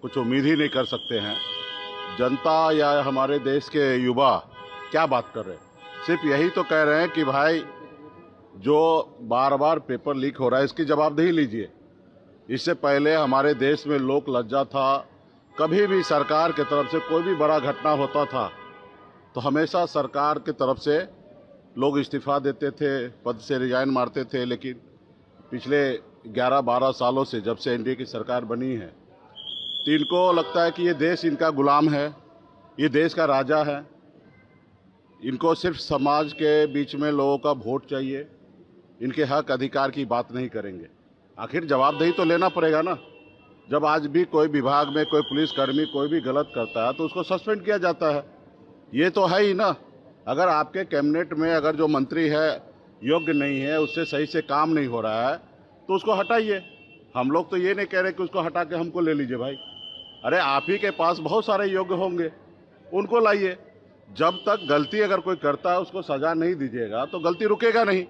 कुछ उम्मीद ही नहीं कर सकते हैं। जनता या हमारे देश के युवा क्या बात कर रहे हैं, सिर्फ यही तो कह रहे हैं कि भाई जो बार बार पेपर लीक हो रहा है इसकी जवाबदेही लीजिए। इससे पहले हमारे देश में लोक लज्जा था, कभी भी सरकार की तरफ से कोई भी बड़ा घटना होता था तो हमेशा सरकार की तरफ से लोग इस्तीफा देते थे, पद से रिजाइन मारते थे। लेकिन पिछले 11-12 सालों से जब से एनडीए की सरकार बनी है तो इनको लगता है कि ये देश इनका गुलाम है, ये देश का राजा है। इनको सिर्फ समाज के बीच में लोगों का वोट चाहिए, इनके हक अधिकार की बात नहीं करेंगे। आखिर जवाबदेही तो लेना पड़ेगा ना। जब आज भी कोई विभाग में कोई पुलिसकर्मी कोई भी गलत करता है तो उसको सस्पेंड किया जाता है, ये तो है ही ना। अगर आपके कैबिनेट में अगर जो मंत्री है योग्य नहीं है, उससे सही से काम नहीं हो रहा है तो उसको हटाइए। हम लोग तो ये नहीं कह रहे कि उसको हटा के हमको ले लीजिए भाई। अरे आप ही के पास बहुत सारे योग्य होंगे, उनको लाइए। जब तक गलती अगर कोई करता है उसको सजा नहीं दीजिएगा तो गलती रुकेगा नहीं।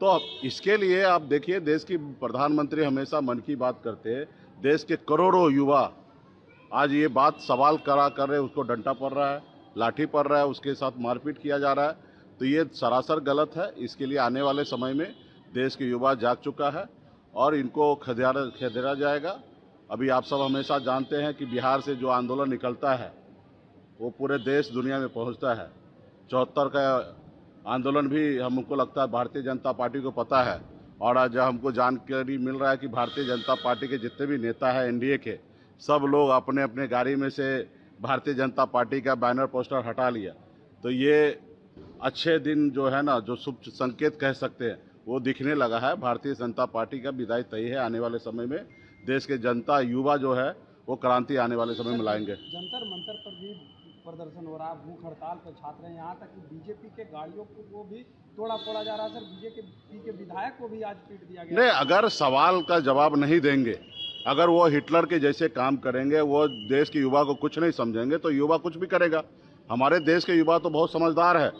तो इसके लिए आप देखिए, देश की प्रधानमंत्री हमेशा मन की बात करते हैं। देश के करोड़ों युवा आज ये बात सवाल करा कर रहे हैं, उसको डंडा पड़ रहा है, लाठी पड़ रहा है, उसके साथ मारपीट किया जा रहा है, तो ये सरासर गलत है। इसके लिए आने वाले समय में देश के युवा जाग चुका है और इनको खदेड़ा जाएगा। अभी आप सब हमेशा जानते हैं कि बिहार से जो आंदोलन निकलता है वो पूरे देश दुनिया में पहुंचता है। 74 का आंदोलन भी हमको लगता है भारतीय जनता पार्टी को पता है। और आज हमको जानकारी मिल रहा है कि भारतीय जनता पार्टी के जितने भी नेता हैं एनडीए के, सब लोग अपने अपने गाड़ी में से भारतीय जनता पार्टी का बैनर पोस्टर हटा लिया। तो ये अच्छे दिन जो है ना, जो शुभ संकेत कह सकते हैं, वो दिखने लगा है। भारतीय जनता पार्टी का विदाई तय है। आने वाले समय में देश के जनता युवा जो है वो क्रांति आने वाले समय में लाएंगे। जंतर मंतर पर भी प्रदर्शन हो रहा है, भूख हड़ताल पर छात्र हैं, यहाँ तक कि बीजेपी के गाड़ियों को भी तोड़ा फोड़ा जा रहा है। सर, बीजेपी के विधायक को भी आज पीट दिया गया। नहीं, अगर सवाल का जवाब नहीं देंगे, अगर वो हिटलर के जैसे काम करेंगे, वो देश के युवा को कुछ नहीं समझेंगे तो युवा कुछ भी करेगा। हमारे देश के युवा तो बहुत समझदार है,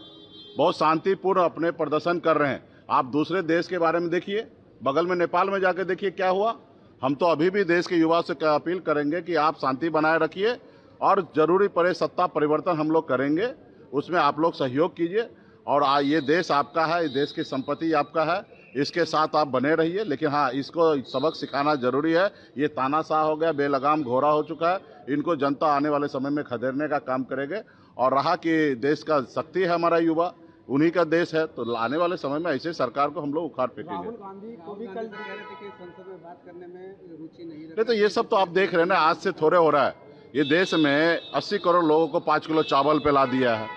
बहुत शांतिपूर्ण अपने प्रदर्शन कर रहे हैं। आप दूसरे देश के बारे में देखिए, बगल में नेपाल में जाके देखिए क्या हुआ। हम तो अभी भी देश के युवा से अपील करेंगे कि आप शांति बनाए रखिए और जरूरी पड़े सत्ता परिवर्तन हम लोग करेंगे, उसमें आप लोग सहयोग कीजिए। और ये देश आपका है, देश की संपत्ति आपका है, इसके साथ आप बने रहिए। लेकिन हाँ, इसको सबक सिखाना जरूरी है। ये तानाशाह हो गया, बेलगाम घोड़ा हो चुका है। इनको जनता आने वाले समय में खदेड़ने का काम करेंगे। और रहा कि देश का शक्ति है हमारा युवा, उन्हीं का देश है, तो आने वाले समय में ऐसे सरकार को हम लोग उखाड़ फेंकेंगे। राहुल गांधी को भी कल कह रहे थे कि संसद में बात करने में रुचि नहीं रखते। नहीं, तो ये सब तो आप देख रहे हैं ना, आज से थोड़े हो रहा है। ये देश में 80 करोड़ लोगों को 5 किलो चावल पे ला दिया है।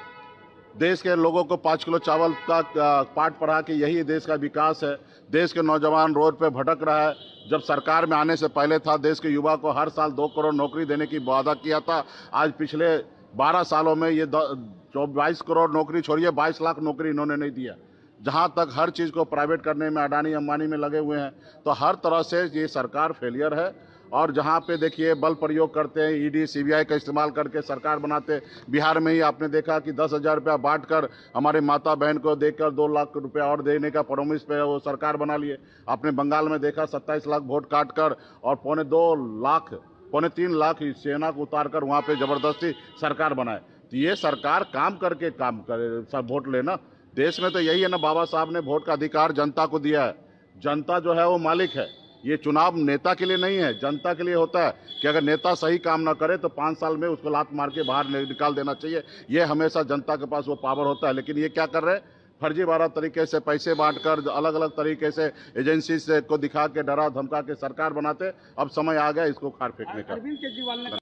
देश के लोगों को 5 किलो चावल का पाठ पढ़ा के यही देश का विकास है। देश के नौजवान रोड पे भटक रहा है। जब सरकार में आने से पहले था, देश के युवा को हर साल 2 करोड़ नौकरी देने की वादा किया था। आज पिछले 12 सालों में ये 22 करोड़ नौकरी छोड़िए, 22 लाख नौकरी इन्होंने नहीं दिया। जहां तक हर चीज़ को प्राइवेट करने में अडानी अंबानी में लगे हुए हैं, तो हर तरह से ये सरकार फेलियर है। और जहां पे देखिए बल प्रयोग करते हैं, ईडी सीबीआई का इस्तेमाल करके सरकार बनाते। बिहार में ही आपने देखा कि 10,000 रुपया बांट कर हमारे माता बहन को देकर 2 लाख रुपया और देने का प्रॉमिस पे वो सरकार बना लिए। आपने बंगाल में देखा 27 लाख वोट काट कर और 2.25-3 लाख सेना को उतार कर वहाँ पे जबरदस्ती सरकार बनाए। तो ये सरकार काम करके काम करे, सब वोट लेना। देश में तो यही है ना, बाबा साहब ने वोट का अधिकार जनता को दिया है। जनता जो है वो मालिक है। ये चुनाव नेता के लिए नहीं है, जनता के लिए होता है कि अगर नेता सही काम ना करे तो 5 साल में उसको लात मार के बाहर निकाल देना चाहिए। ये हमेशा जनता के पास वो पावर होता है। लेकिन ये क्या कर रहे हैं, फर्जीवाड़ा तरीके से पैसे बांटकर अलग अलग तरीके से एजेंसी से को दिखा के डरा धमका के सरकार बनाते। अब समय आ गया इसको खाड़ फेंकने का। अरविंद केजरीवाल ने